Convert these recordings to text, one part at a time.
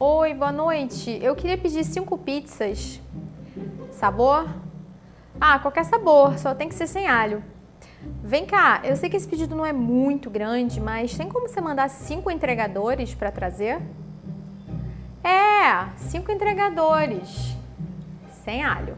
Oi, boa noite. Eu queria pedir 5 pizzas. Sabor? Qualquer sabor, só tem que ser sem alho. Vem cá, eu sei que esse pedido não é muito grande, mas tem como você mandar 5 entregadores para trazer? 5 entregadores. Sem alho.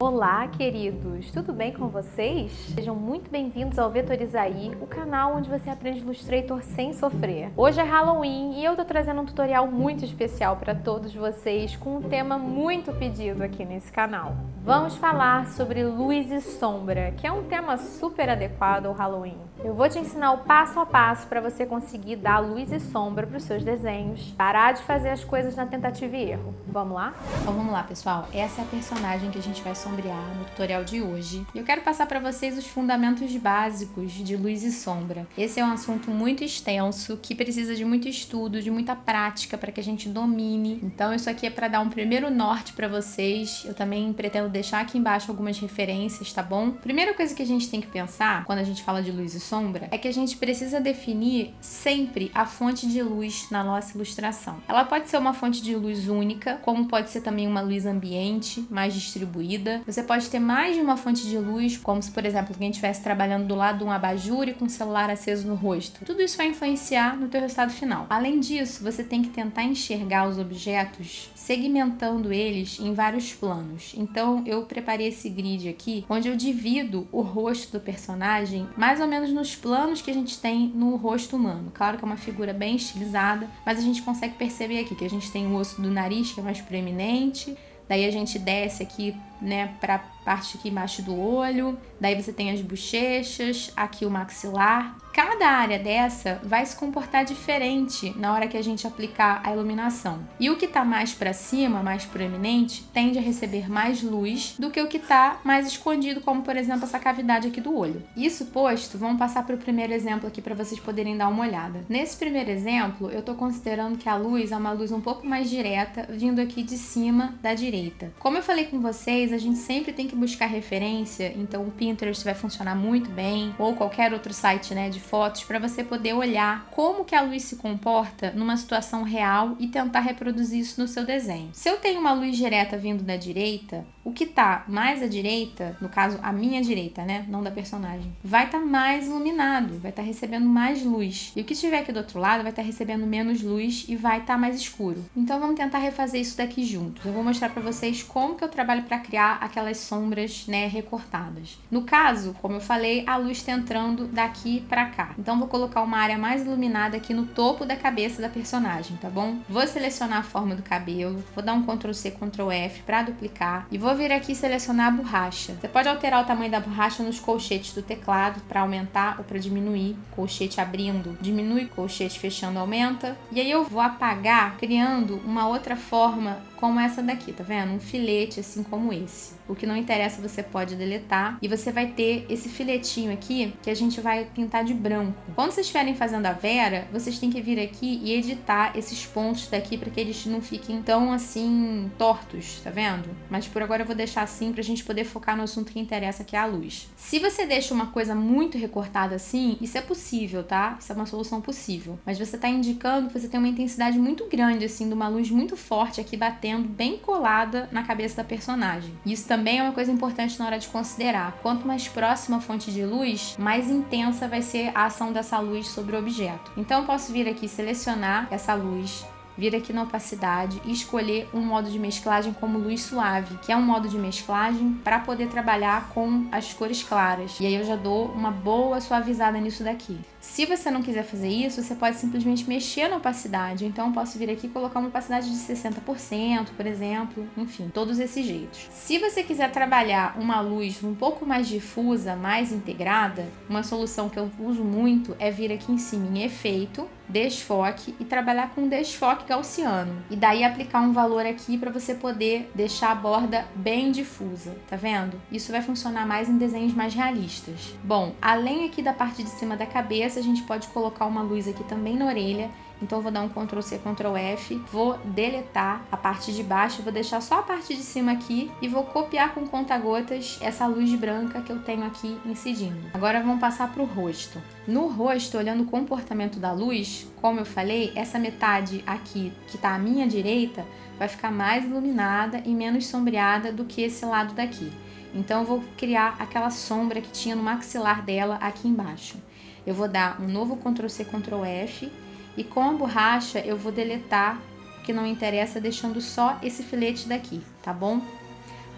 Olá, queridos! Tudo bem com vocês? Sejam muito bem-vindos ao Vetorizaí, o canal onde você aprende Illustrator sem sofrer. Hoje é Halloween e eu tô trazendo um tutorial muito especial para todos vocês com um tema muito pedido aqui nesse canal. Vamos falar sobre luz e sombra, que é um tema super adequado ao Halloween. Eu vou te ensinar o passo a passo para você conseguir dar luz e sombra para os seus desenhos, parar de fazer as coisas na tentativa e erro. Vamos lá? Então vamos lá, pessoal. Essa é a personagem que a gente vai sombrear no tutorial de hoje. E eu quero passar para vocês os fundamentos básicos de luz e sombra. Esse é um assunto muito extenso, que precisa de muito estudo, de muita prática para que a gente domine. Então isso aqui é para dar um primeiro norte para vocês. Eu também pretendo deixar aqui embaixo algumas referências, tá bom? Primeira coisa que a gente tem que pensar quando a gente fala de luz e sombra é que a gente precisa definir sempre a fonte de luz na nossa ilustração. Ela pode ser uma fonte de luz única, como pode ser também uma luz ambiente, mais distribuída. Você pode ter mais de uma fonte de luz, como se, por exemplo, alguém estivesse trabalhando do lado de um abajur e com o celular aceso no rosto. Tudo isso vai influenciar no teu resultado final. Além disso, você tem que tentar enxergar os objetos, segmentando eles em vários planos. Então, eu preparei esse grid aqui, onde eu divido o rosto do personagem mais ou menos nos planos que a gente tem no rosto humano. Claro que é uma figura bem estilizada, mas a gente consegue perceber aqui que a gente tem o osso do nariz, que é mais proeminente, daí a gente desce aqui, né, para parte aqui embaixo do olho, daí você tem as bochechas, aqui o maxilar. Cada área dessa vai se comportar diferente na hora que a gente aplicar a iluminação. E o que está mais para cima, mais proeminente, tende a receber mais luz do que o que está mais escondido, como por exemplo essa cavidade aqui do olho. Isso posto, vamos passar para o primeiro exemplo aqui para vocês poderem dar uma olhada. Nesse primeiro exemplo, eu estou considerando que a luz é uma luz um pouco mais direta, vindo aqui de cima da direita. Como eu falei com vocês, a gente sempre tem que buscar referência, então o Pinterest vai funcionar muito bem, ou qualquer outro site, né, de fotos, para você poder olhar como que a luz se comporta numa situação real e tentar reproduzir isso no seu desenho. Se eu tenho uma luz direta vindo da direita, o que tá mais à direita, no caso a minha direita, né, não da personagem, vai estar mais iluminado, vai estar recebendo mais luz. E o que estiver aqui do outro lado vai estar recebendo menos luz e vai estar mais escuro. Então vamos tentar refazer isso daqui juntos. Eu vou mostrar para vocês como que eu trabalho para criar aquelas sombras, né, recortadas. No caso, como eu falei, a luz está entrando daqui para cá. Então vou colocar uma área mais iluminada aqui no topo da cabeça da personagem, tá bom? Vou selecionar a forma do cabelo, vou dar um Ctrl C, Ctrl F para duplicar e vou vir aqui selecionar a borracha. Você pode alterar o tamanho da borracha nos colchetes do teclado para aumentar ou para diminuir. Colchete abrindo, diminui, colchete fechando, aumenta. E aí eu vou apagar, criando uma outra forma como essa daqui, tá vendo? Um filete assim como esse. O que não interessa você pode deletar e você vai ter esse filetinho aqui que a gente vai pintar de branco. Quando vocês estiverem fazendo a Vera, vocês têm que vir aqui e editar esses pontos daqui para que eles não fiquem tão assim tortos, tá vendo? Mas por agora eu vou deixar assim pra gente poder focar no assunto que interessa, que é a luz. Se você deixa uma coisa muito recortada assim, isso é possível, tá? Isso é uma solução possível. Mas você tá indicando que você tem uma intensidade muito grande assim, de uma luz muito forte aqui batendo bem colada na cabeça da personagem. Isso também é uma coisa importante na hora de considerar. Quanto mais próxima a fonte de luz, mais intensa vai ser a ação dessa luz sobre o objeto. Então eu posso vir aqui selecionar essa luz, vir aqui na opacidade e escolher um modo de mesclagem como luz suave, que é um modo de mesclagem para poder trabalhar com as cores claras. E aí eu já dou uma boa suavizada nisso daqui. Se você não quiser fazer isso, você pode simplesmente mexer na opacidade. Então eu posso vir aqui e colocar uma opacidade de 60%, por exemplo. Enfim, todos esses jeitos. Se você quiser trabalhar uma luz um pouco mais difusa, mais integrada, uma solução que eu uso muito é vir aqui em cima em efeito, desfoque e trabalhar com desfoque gaussiano. E daí aplicar um valor aqui para você poder deixar a borda bem difusa, tá vendo? Isso vai funcionar mais em desenhos mais realistas. Bom, além aqui da parte de cima da cabeça, a gente pode colocar uma luz aqui também na orelha Então eu vou dar um Ctrl C, Ctrl F, vou deletar a parte de baixo, vou deixar só a parte de cima aqui e vou copiar com conta-gotas essa luz branca que eu tenho aqui incidindo. Agora vamos passar para o rosto. No rosto, olhando o comportamento da luz, como eu falei, essa metade aqui que está à minha direita vai ficar mais iluminada e menos sombreada do que esse lado daqui. Então eu vou criar aquela sombra que tinha no maxilar dela aqui embaixo. Eu vou dar um novo Ctrl C, Ctrl F e com a borracha eu vou deletar o que não interessa, deixando só esse filete daqui, tá bom?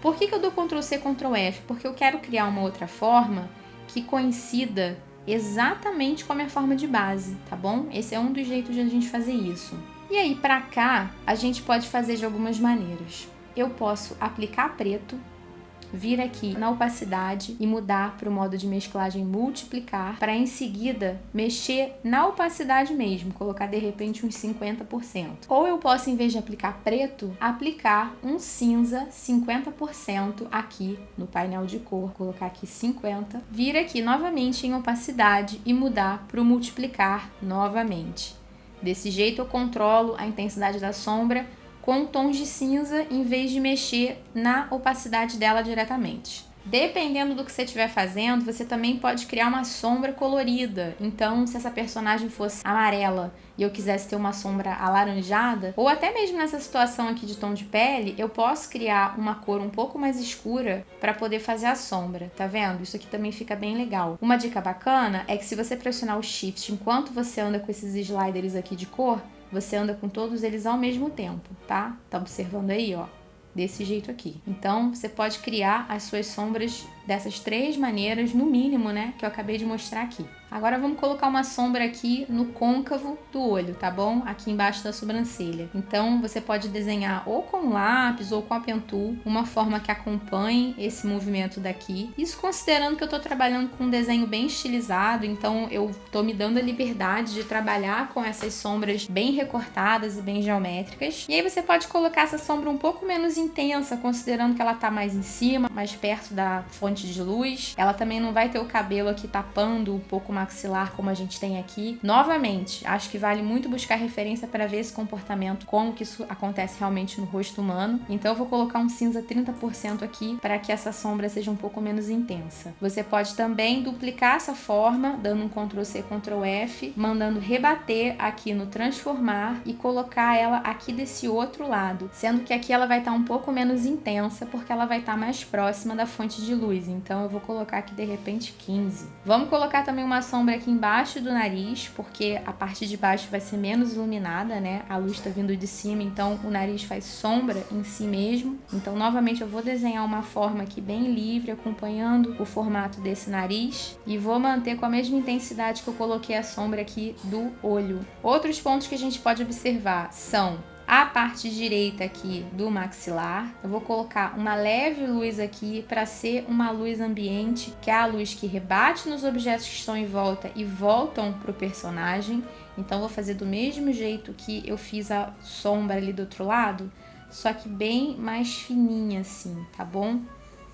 Por que eu dou Ctrl C, Ctrl F? Porque eu quero criar uma outra forma que coincida exatamente com a minha forma de base, tá bom? Esse é um dos jeitos de a gente fazer isso. E aí, pra cá, a gente pode fazer de algumas maneiras. Eu posso aplicar preto, vir aqui na opacidade e mudar para o modo de mesclagem multiplicar, para em seguida mexer na opacidade mesmo, colocar de repente uns 50%. Ou eu posso, em vez de aplicar preto, aplicar um cinza 50% aqui no painel de cor, colocar aqui 50%, vir aqui novamente em opacidade e mudar para o multiplicar novamente. Desse jeito eu controlo a intensidade da sombra com tons de cinza em vez de mexer na opacidade dela diretamente. Dependendo do que você estiver fazendo, você também pode criar uma sombra colorida. Então, se essa personagem fosse amarela e eu quisesse ter uma sombra alaranjada, ou até mesmo nessa situação aqui de tom de pele, eu posso criar uma cor um pouco mais escura para poder fazer a sombra, tá vendo? Isso aqui também fica bem legal. Uma dica bacana é que se você pressionar o Shift enquanto você anda com esses sliders aqui de cor, você anda com todos eles ao mesmo tempo, tá? Tá observando aí, ó? Desse jeito aqui. Então, você pode criar as suas sombras dessas três maneiras, no mínimo, né? Que eu acabei de mostrar aqui. Agora vamos colocar uma sombra aqui no côncavo do olho, tá bom? Aqui embaixo da sobrancelha. Então, você pode desenhar ou com lápis ou com a pen tool, uma forma que acompanhe esse movimento daqui. Isso considerando que eu tô trabalhando com um desenho bem estilizado, então eu tô me dando a liberdade de trabalhar com essas sombras bem recortadas e bem geométricas. E aí você pode colocar essa sombra um pouco menos intensa, considerando que ela tá mais em cima, mais perto da fonte de luz. Ela também não vai ter o cabelo aqui tapando um pouco o maxilar como a gente tem aqui. Novamente, acho que vale muito buscar referência para ver esse comportamento, como que isso acontece realmente no rosto humano. Então eu vou colocar um cinza 30% aqui para que essa sombra seja um pouco menos intensa. Você pode também duplicar essa forma, dando um Ctrl C, Ctrl F, mandando rebater aqui no transformar e colocar ela aqui desse outro lado, sendo que aqui ela vai estar um pouco menos intensa porque ela vai estar mais próxima da fonte de luz. Então eu vou colocar aqui de repente 15. Vamos colocar também uma sombra aqui embaixo do nariz, porque a parte de baixo vai ser menos iluminada, né? A luz tá vindo de cima, então o nariz faz sombra em si mesmo. Então novamente eu vou desenhar uma forma aqui bem livre, acompanhando o formato desse nariz, e vou manter com a mesma intensidade que eu coloquei a sombra aqui do olho. Outros pontos que a gente pode observar são a parte direita aqui do maxilar. Eu vou colocar uma leve luz aqui para ser uma luz ambiente, que é a luz que rebate nos objetos que estão em volta e voltam para o personagem. Então vou fazer do mesmo jeito que eu fiz a sombra ali do outro lado, só que bem mais fininha assim, tá bom?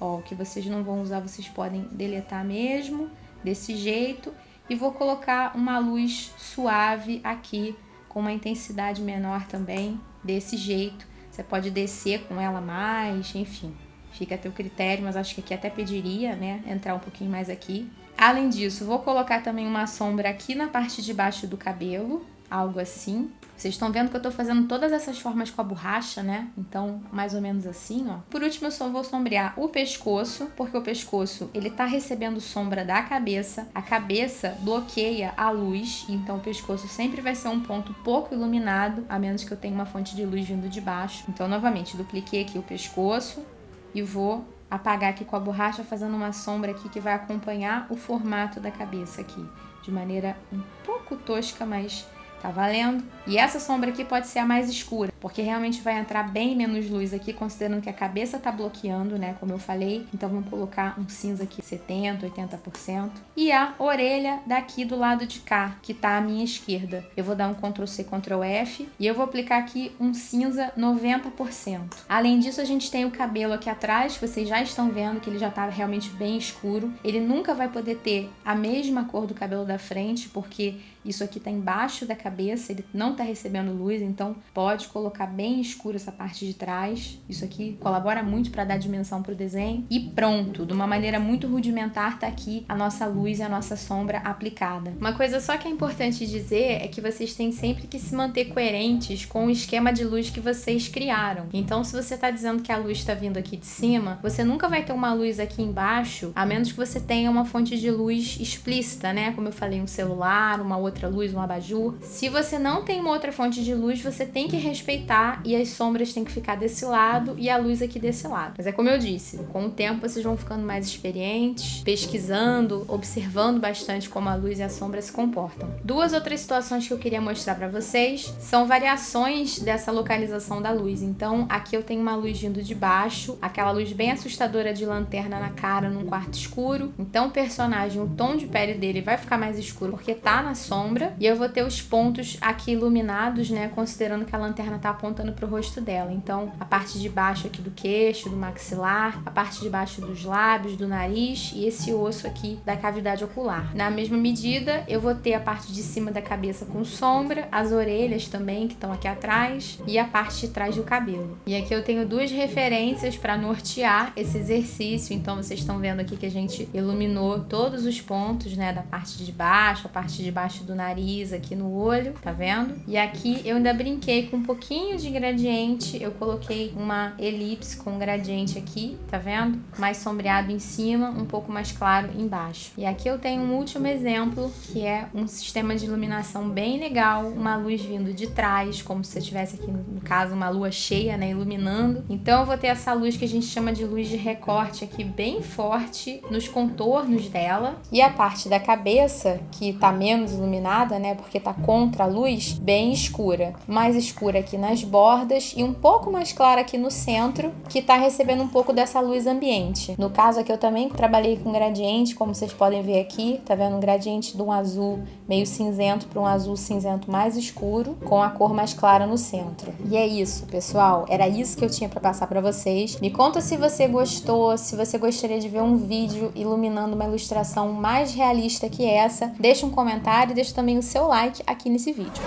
Ó, o que vocês não vão usar, vocês podem deletar mesmo, desse jeito. E vou colocar uma luz suave aqui, com uma intensidade menor também, desse jeito. Você pode descer com ela mais, enfim, fica a teu critério, mas acho que aqui até pediria, né, entrar um pouquinho mais aqui. Além disso, vou colocar também uma sombra aqui na parte de baixo do cabelo, algo assim. Vocês estão vendo que eu tô fazendo todas essas formas com a borracha, né? Então, mais ou menos assim, ó. Por último, eu só vou sombrear o pescoço, porque o pescoço, ele tá recebendo sombra da cabeça. A cabeça bloqueia a luz, então o pescoço sempre vai ser um ponto pouco iluminado, a menos que eu tenha uma fonte de luz vindo de baixo. Então, novamente, dupliquei aqui o pescoço e vou apagar aqui com a borracha, fazendo uma sombra aqui que vai acompanhar o formato da cabeça aqui, de maneira um pouco tosca, mas tá valendo. E essa sombra aqui pode ser a mais escura. porque realmente vai entrar bem menos luz aqui, considerando que a cabeça tá bloqueando, né, como eu falei. Então vamos colocar um cinza aqui 70%, 80%. E a orelha daqui do lado de cá, que tá à minha esquerda. Eu vou dar um Ctrl+C, Ctrl+F e eu vou aplicar aqui um cinza 90%. Além disso, a gente tem o cabelo aqui atrás, que vocês já estão vendo que ele já tá realmente bem escuro. Ele nunca vai poder ter a mesma cor do cabelo da frente, porque isso aqui tá embaixo da cabeça, ele não tá recebendo luz, então pode colocar bem escuro essa parte de trás. Isso aqui colabora muito para dar dimensão pro desenho. E pronto, de uma maneira muito rudimentar tá aqui a nossa luz e a nossa sombra aplicada. Uma coisa só que é importante dizer é que vocês têm sempre que se manter coerentes com o esquema de luz que vocês criaram. Então, se você tá dizendo que a luz tá vindo aqui de cima, você nunca vai ter uma luz aqui embaixo, a menos que você tenha uma fonte de luz explícita, né? Como eu falei, um celular, uma outra luz, um abajur. Se você não tem uma outra fonte de luz, você tem que respeitar e as sombras têm que ficar desse lado e a luz aqui desse lado. Mas é como eu disse, com o tempo vocês vão ficando mais experientes, pesquisando, observando bastante como a luz e a sombra se comportam. Duas outras situações que eu queria mostrar para vocês são variações dessa localização da luz. Então, aqui eu tenho uma luz vindo de baixo, aquela luz bem assustadora de lanterna na cara num quarto escuro. Então, o personagem, o tom de pele dele vai ficar mais escuro porque tá na sombra. E eu vou ter os pontos aqui iluminados, né, considerando que a lanterna tá apontando pro rosto dela. Então, a parte de baixo aqui do queixo, do maxilar, a parte de baixo dos lábios, do nariz e esse osso aqui da cavidade ocular. Na mesma medida, eu vou ter a parte de cima da cabeça com sombra, as orelhas também, que estão aqui atrás, e a parte de trás do cabelo. E aqui eu tenho duas referências para nortear esse exercício. Então, vocês estão vendo aqui que a gente iluminou todos os pontos, né, da parte de baixo, a parte de baixo do nariz, aqui no olho, tá vendo? E aqui eu ainda brinquei com um pouquinho de gradiente, eu coloquei uma elipse com gradiente aqui, tá vendo? Mais sombreado em cima, um pouco mais claro embaixo. E aqui eu tenho um último exemplo, que é um sistema de iluminação bem legal, uma luz vindo de trás, como se eu tivesse aqui, no caso, uma lua cheia, né, iluminando. Então eu vou ter essa luz que a gente chama de luz de recorte aqui, bem forte, nos contornos dela. E a parte da cabeça, que tá menos iluminada, né, porque tá contra a luz, bem escura. Mais escura aqui nas bordas e um pouco mais clara aqui no centro, que tá recebendo um pouco dessa luz ambiente. No caso aqui eu também trabalhei com gradiente, como vocês podem ver aqui, tá vendo? Um gradiente de um azul meio cinzento para um azul cinzento mais escuro, com a cor mais clara no centro. E é isso, pessoal. Era isso que eu tinha para passar para vocês. Me conta se você gostou, se você gostaria de ver um vídeo iluminando uma ilustração mais realista que essa. Deixa um comentário e deixa também o seu like aqui nesse vídeo.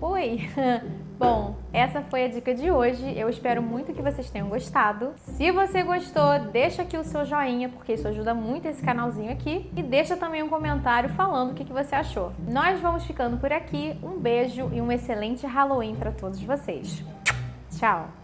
Oi! Bom, essa foi a dica de hoje. Eu espero muito que vocês tenham gostado. Se você gostou, deixa aqui o seu joinha, porque isso ajuda muito esse canalzinho aqui. E deixa também um comentário falando o que você achou. Nós vamos ficando por aqui. Um beijo e um excelente Halloween para todos vocês. Tchau!